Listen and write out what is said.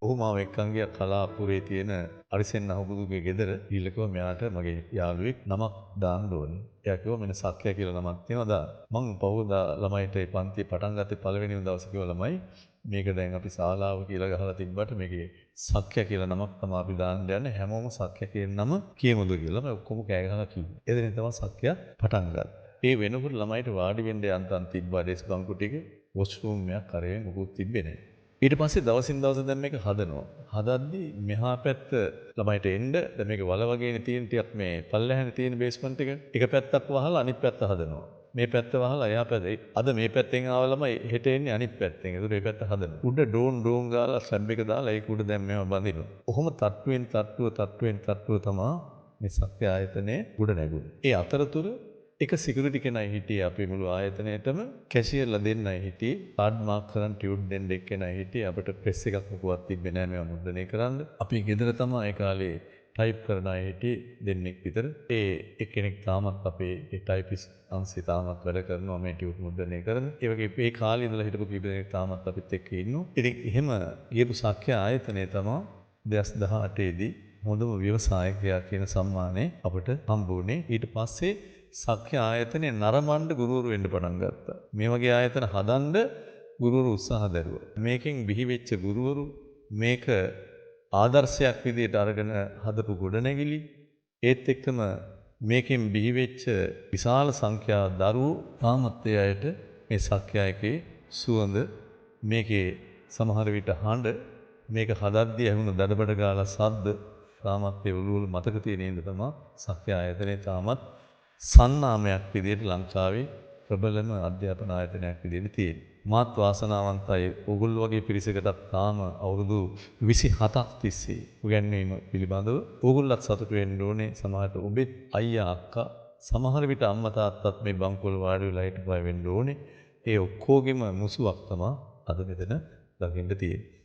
ඔහු මාව එක්කන් ගියා කලාපුරේ තියෙන අරිසෙන් අහුබුදුගේ ගෙදර. ඊළඟ කිව්වා මෙයාට මගේ යාළුවෙක් නමක් දාන්න ඕනේ. එයා කිව්වා මෙන්න සක්‍යා කියලා නමක් තියෙනවා දාන්න. මං පහුවදා ළමයිට ඒ පන්තිය පටන් ගත්තේ පළවෙනිම දවසේ කිව්වා ළමයි මේක දැන් අපි ශාලාව කියලා ගහලා තිබ්බට මේකේ සක්‍යා කියලා නමක් තමයි අපි දාන්න යන්නේ. හැමෝම සක්‍යා කියන නම කියමුද කියලා. මම ඔක්කොම කෑ ගහලා කිව්වා. එදින තමයි සක්‍යා පටන් ගත්තේ. ඒ වෙනකොට ළමයිට වාඩි වෙන්න යන්තම් තිබ්බා ඩෙස්ක් බංකු ටික. වොෂ්රූම් එකක් කරේ මොකුත් තිබ්බේ නැහැ. ඊට පස්සේ දවසින් දවස දැන් මේක හදනවා. හදද්දි මෙහා පැත්ත ළමයිට එන්න දැන් මේක වල වගේනේ තියෙන ටිකක් මේ පල්ලෙහානේ තියෙන බේස්මන්ට් එක. එක පැත්තක් වහලා අනිත් පැත්ත හදනවා. මේ පැත්ත වහලා එහා පැත්ත. අද මේ පැත්තෙන් ආව ළමයි හෙට එන්නේ අනිත් පැත්තෙන්. ඒකට මේ පැත්ත හදනවා. උඩ ඩෝන් ගාලා ස්ලැබ් එක දාලා ඒක උඩ දැන් මේව බඳිනවා. කොහොම තට්ටුවෙන් තමයි මේ සත්‍ය ආයතනයේ උඩ නැගුණේ. ඒ අතරතුර එක සිකියුරිටි කෙනයි හිටියේ අපේ මුළු ආයතනයේටම කැෂියර්ලා දෙන්නයි හිටියේ කාඩ් මාක් කරන් ටියුට් දෙන්න එක්කෙනයි හිටියේ අපිට ප්‍රෙස් එකක් මොකවත් තිබ්බේ නැහැ මේවා මුද්‍රණය කරන්න අපි ගෙදර තමයි ඒ කාලේ ටයිප් කරන අය හිටියේ දෙන්නෙක් විතර ඒ එක්කෙනෙක් තාමත් අපේ ඒ ටයිපිස් අංශේ තාමත් වැඩ කරනවා මේ ටියුට් මුද්‍රණය කරන ඒ වගේ මේ කාලේ ඉඳලා හිටපු කීප දෙනෙක් තාමත් අපිත් එක්ක ඉන්නවා ඉතින් එහෙම ගියපු සක්‍යා ආයතනය තමයි 2018 දී හොඳම ව්‍යවසායකයා කියන සම්මානය අපිට හම්බ වුණේ ඊට පස්සේ සක්‍යා ආයතනයේ නරඹන්න ගුරුවරු වෙන්න පටන් ගත්තා. මේ වගේ ආයතන හදන්න ගුරුවරු උත්සාහ දරුවා. මේකෙන් බිහි වෙච්ච ගුරුවරු මේක ආදර්ශයක් විදිහට අරගෙන හදපු ගොඩනැගිලි ඒත් එක්කම මේකෙන් බිහි වෙච්ච විශාල සංඛ්‍යාව දරුවෝ තාමත් ඒ අයට මේ සක්‍යායකේ සුවඳ මේකේ සමහර විට හඬ මේක හදද්දී ඇහුණු දඩබඩ ගාලා සද්ද තාමත් ඒ ඔළුවල මතක තියෙන ඉඳ තමයි සක්‍යා ආයතනයේ තාමත් සන්නාමයක් විදිහට ලංකාවේ ප්‍රබලම අධ්‍යාපන ආයතනයක් විදිහට තියෙනවා. මාත් වාසනාවන්තයි ඕගොල්ලෝ වගේ පිරිසකටත් තාම අවුරුදු 27ක් තිස්සේ උගන්වීම පිළිබඳව ඕගොල්ලොත් සතුටු වෙන්න ඕනේ. සමහරට ඔබෙත් අයියා අක්කා සමහර විට අම්මා තාත්තත් මේ බංකොල වාඩි වෙලා හිටපුවා වෙන්න ඕනේ. ඒ ඔක්කොගෙම මුසුවක් තමයි අද මෙතන දකින්න තියෙන්නේ.